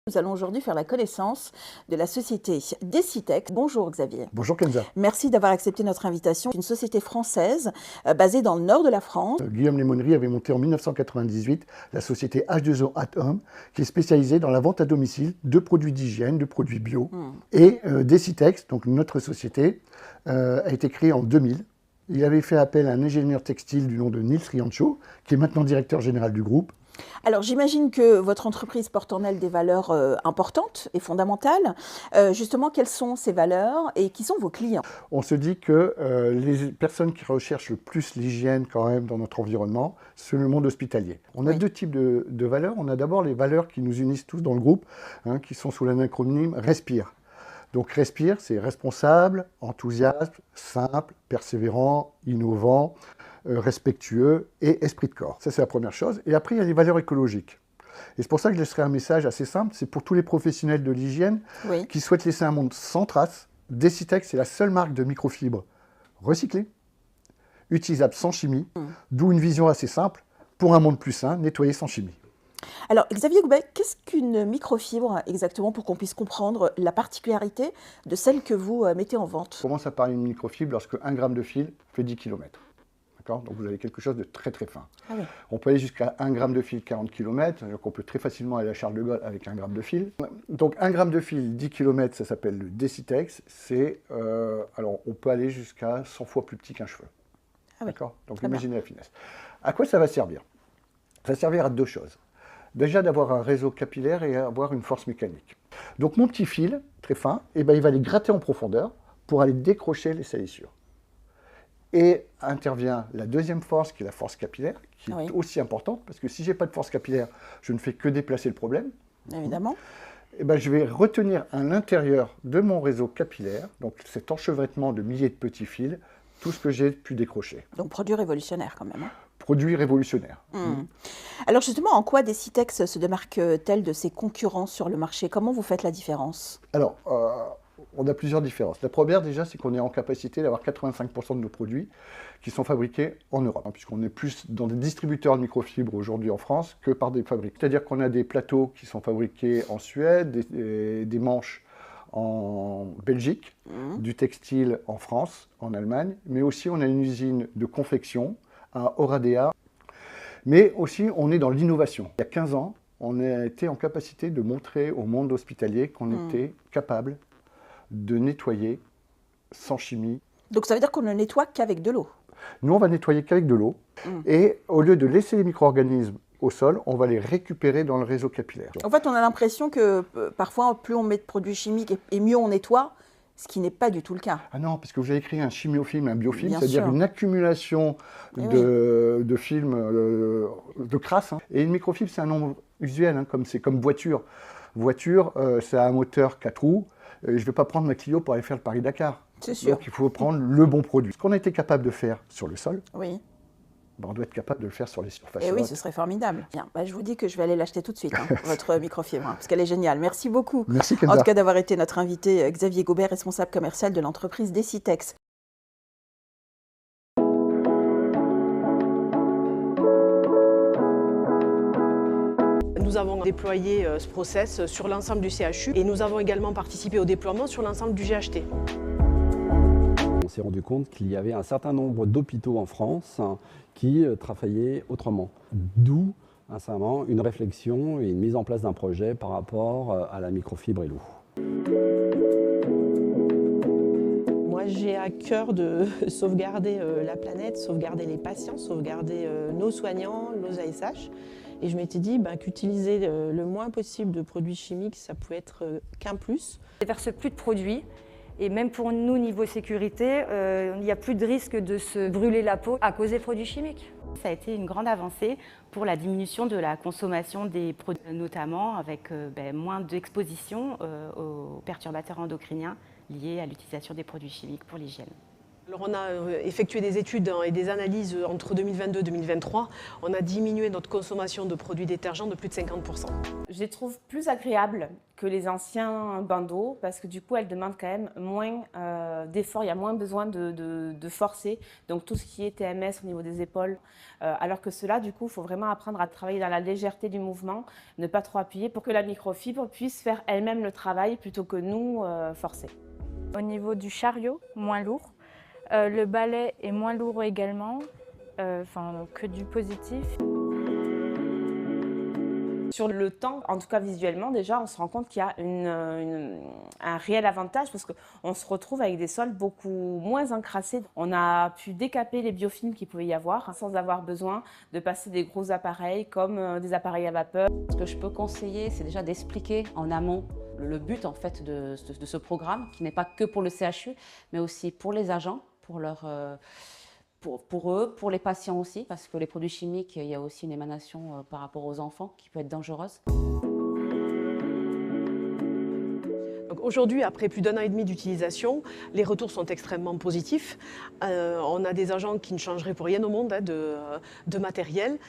Nous allons aujourd'hui faire la connaissance de la société Decitex. Bonjour Xavier. Bonjour Kenza. Merci d'avoir accepté notre invitation. C'est une société française basée dans le nord de la France. Guillaume Lemonnerie avait monté en 1998 la société H2O at Home, qui est spécialisée dans la vente à domicile de produits d'hygiène, de produits bio. Et Decitex, donc notre société, a été créée en 2000. Il avait fait appel à un ingénieur textile du nom de Nils Riancho, qui est maintenant directeur général du groupe. Alors j'imagine que votre entreprise porte en elle des valeurs importantes et fondamentales. Justement, quelles sont ces valeurs et qui sont vos clients? On se dit que les personnes qui recherchent le plus l'hygiène quand même dans notre environnement, c'est le monde hospitalier. On a deux types de valeurs. On a d'abord les valeurs qui nous unissent tous dans le groupe, qui sont sous l'acronyme RESPIRE. Donc RESPIRE, c'est responsable, enthousiaste, simple, persévérant, innovant, respectueux et esprit de corps. Ça, c'est la première chose. Et après, il y a les valeurs écologiques. Et c'est pour ça que je laisserai un message assez simple. C'est pour tous les professionnels de l'hygiène qui souhaitent laisser un monde sans traces. Decitex, c'est la seule marque de microfibres recyclées, utilisables sans chimie, d'où une vision assez simple pour un monde plus sain, nettoyé sans chimie. Alors, Xavier Goubet, qu'est-ce qu'une microfibre exactement pour qu'on puisse comprendre la particularité de celle que vous mettez en vente? On commence à parler d'une microfibre lorsque 1 gramme de fil fait 10 km. Donc vous avez quelque chose de très très fin. Ah oui. On peut aller jusqu'à 1 gramme de fil 40 km, donc on peut très facilement aller à Charles de Gaulle avec 1 gramme de fil. Donc 1 gramme de fil, 10 km, ça s'appelle le Decitex. Alors on peut aller jusqu'à 100 fois plus petit qu'un cheveu. Ah oui. D'accord. Donc Très imaginez la finesse. À quoi ça va servir? Ça va servir à deux choses. Déjà d'avoir un réseau capillaire et avoir une force mécanique. Donc mon petit fil, très fin, il va aller gratter en profondeur pour aller décrocher les salissures. Et intervient la deuxième force, qui est la force capillaire, qui est aussi importante, parce que si je n'ai pas de force capillaire, je ne fais que déplacer le problème. Évidemment. Et je vais retenir à l'intérieur de mon réseau capillaire, donc cet enchevêtrement de milliers de petits fils, tout ce que j'ai pu décrocher. Donc produit révolutionnaire quand même. Produit révolutionnaire. Alors justement, en quoi Decitex se démarque-t-elle de ses concurrents sur le marché? Comment vous faites la différence? Alors, on a plusieurs différences. La première, déjà, c'est qu'on est en capacité d'avoir 85% de nos produits qui sont fabriqués en Europe, puisqu'on est plus dans des distributeurs de microfibres aujourd'hui en France que par des fabriques. C'est-à-dire qu'on a des plateaux qui sont fabriqués en Suède, des manches en Belgique, du textile en France, en Allemagne, mais aussi on a une usine de confection à Oradea. Mais aussi, on est dans l'innovation. Il y a 15 ans, on a été en capacité de montrer au monde hospitalier qu'on était capable de nettoyer sans chimie. Donc ça veut dire qu'on ne nettoie qu'avec de l'eau? Nous, on va nettoyer qu'avec de l'eau. Et au lieu de laisser les micro-organismes au sol, on va les récupérer dans le réseau capillaire. En fait, on a l'impression que parfois, plus on met de produits chimiques et mieux on nettoie, ce qui n'est pas du tout le cas. Ah non, parce que vous avez créé un chimiofilm, un biofilm, Bien c'est-à-dire sûr. une accumulation de films, de crasse. Et une microfibre, c'est un nombre usuel, c'est comme voiture. Voiture, ça a un moteur 4 roues. Je ne vais pas prendre ma Clio pour aller faire le Paris-Dakar. C'est sûr. Donc il faut prendre le bon produit. Ce qu'on a été capable de faire sur le sol, on doit être capable de le faire sur les surfaces. Et oui, ce serait formidable. Bien, je vous dis que je vais aller l'acheter tout de suite, votre microfibre, parce qu'elle est géniale. Merci beaucoup. Merci Kenza. En tout cas, d'avoir été notre invité, Xavier Goubet, responsable commercial de l'entreprise Decitex. Nous avons déployé ce process sur l'ensemble du CHU et nous avons également participé au déploiement sur l'ensemble du GHT. On s'est rendu compte qu'il y avait un certain nombre d'hôpitaux en France qui travaillaient autrement. D'où une réflexion et une mise en place d'un projet par rapport à la microfibre et l'eau. Moi, j'ai à cœur de sauvegarder la planète, sauvegarder les patients, sauvegarder nos soignants, nos ASH. Et je m'étais dit qu'utiliser le moins possible de produits chimiques, ça pouvait être qu'un plus. On ne verse plus de produits. Et même pour nous, niveau sécurité, il n'y a plus de risque de se brûler la peau à cause des produits chimiques. Ça a été une grande avancée pour la diminution de la consommation des produits, notamment avec moins d'exposition aux perturbateurs endocriniens liés à l'utilisation des produits chimiques pour l'hygiène. Alors on a effectué des études et des analyses entre 2022 et 2023. On a diminué notre consommation de produits détergents de plus de 50%. Je les trouve plus agréables que les anciens bains d'eau parce que du coup elles demandent quand même moins d'efforts, il y a moins besoin de forcer, donc tout ce qui est TMS au niveau des épaules, alors que cela du coup il faut vraiment apprendre à travailler dans la légèreté du mouvement, ne pas trop appuyer pour que la microfibre puisse faire elle-même le travail plutôt que nous forcer. Au niveau du chariot, moins lourd. Le balai est moins lourd également, que du positif. Sur le temps, en tout cas visuellement déjà, on se rend compte qu'il y a un réel avantage parce qu'on se retrouve avec des sols beaucoup moins encrassés. On a pu décaper les biofilms qu'il pouvait y avoir sans avoir besoin de passer des gros appareils comme des appareils à vapeur. Ce que je peux conseiller, c'est déjà d'expliquer en amont le but en fait de ce programme, qui n'est pas que pour le CHU, mais aussi pour les agents, pour eux, pour les patients aussi, parce que les produits chimiques, il y a aussi une émanation par rapport aux enfants qui peut être dangereuse. Aujourd'hui, après plus d'1 an et demi d'utilisation, les retours sont extrêmement positifs. On a des agents qui ne changeraient pour rien au monde de matériel.